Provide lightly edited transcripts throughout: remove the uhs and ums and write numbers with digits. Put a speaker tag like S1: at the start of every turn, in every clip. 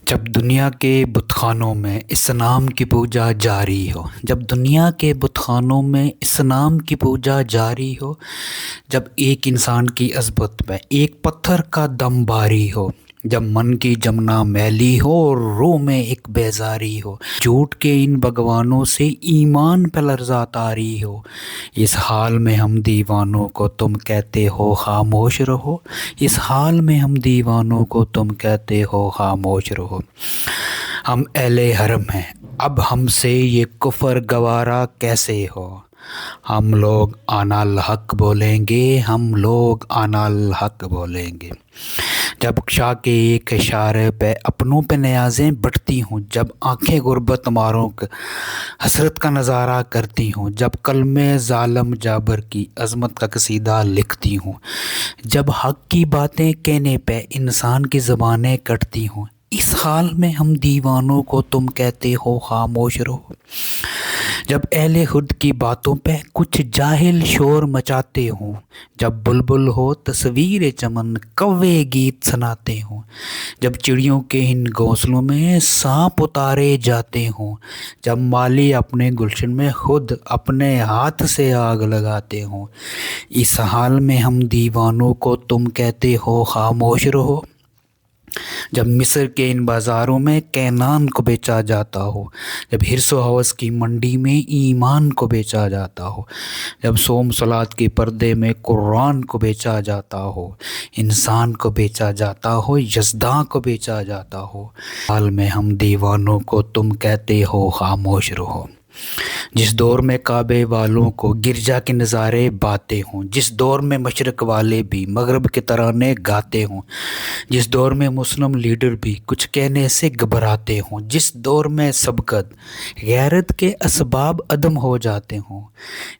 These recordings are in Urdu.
S1: جب دنیا کے بت خانوں میں اسلام کی پوجا جاری ہو، جب دنیا کے بت خانوں میں اسلام کی پوجا جاری ہو، جب ایک انسان کی عظمت میں ایک پتھر کا دم باری ہو، جب من کی جمنا میلی ہو اور روح میں ایک بیزاری ہو، جھوٹ کے ان بھگوانوں سے ایمان پہ لرزہ طاری ہو، اس حال میں ہم دیوانوں کو تم کہتے ہو خاموش رہو، اس حال میں ہم دیوانوں کو تم کہتے ہو خاموش رہو۔ ہم اہل حرم ہیں، اب ہم سے یہ کفر گوارا کیسے ہو، ہم لوگ آنا الحق بولیں گے، ہم لوگ آنا الحق بولیں گے۔ جب شاہ کے ایک اشارے پہ اپنوں پہ نیازیں بٹتی ہوں، جب آنکھیں غربت ماروں حسرت کا نظارہ کرتی ہوں، جب کلمے ظالم جابر کی عظمت کا قصیدہ لکھتی ہوں، جب حق کی باتیں کہنے پہ انسان کی زبانیں کٹتی ہوں، اس حال میں ہم دیوانوں کو تم کہتے ہو خاموش رہو۔ جب اہل خود کی باتوں پہ کچھ جاہل شور مچاتے ہوں، جب بلبل ہو تصویر چمن کوے گیت سناتے ہوں، جب چڑیوں کے ان گھونسلوں میں سانپ اتارے جاتے ہوں، جب مالی اپنے گلشن میں خود اپنے ہاتھ سے آگ لگاتے ہوں، اس حال میں ہم دیوانوں کو تم کہتے ہو خاموش رہو۔ جب مصر کے ان بازاروں میں کینان کو بیچا جاتا ہو، جب حرص و ہوس کی منڈی میں ایمان کو بیچا جاتا ہو، جب صوم صلات کے پردے میں قرآن کو بیچا جاتا ہو، انسان کو بیچا جاتا ہو، یزداں کو بیچا جاتا ہو، حال میں ہم دیوانوں کو تم کہتے ہو خاموش رہو۔ جس دور میں کعبے والوں کو گرجا کے نظارے باتے ہوں، جس دور میں مشرق والے بھی مغرب کے ترانے گاتے ہوں، جس دور میں مسلم لیڈر بھی کچھ کہنے سے گھبراتے ہوں، جس دور میں سبقت غیرت کے اسباب عدم ہو جاتے ہوں،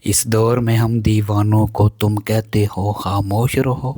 S1: اس دور میں ہم دیوانوں کو تم کہتے ہو خاموش رہو۔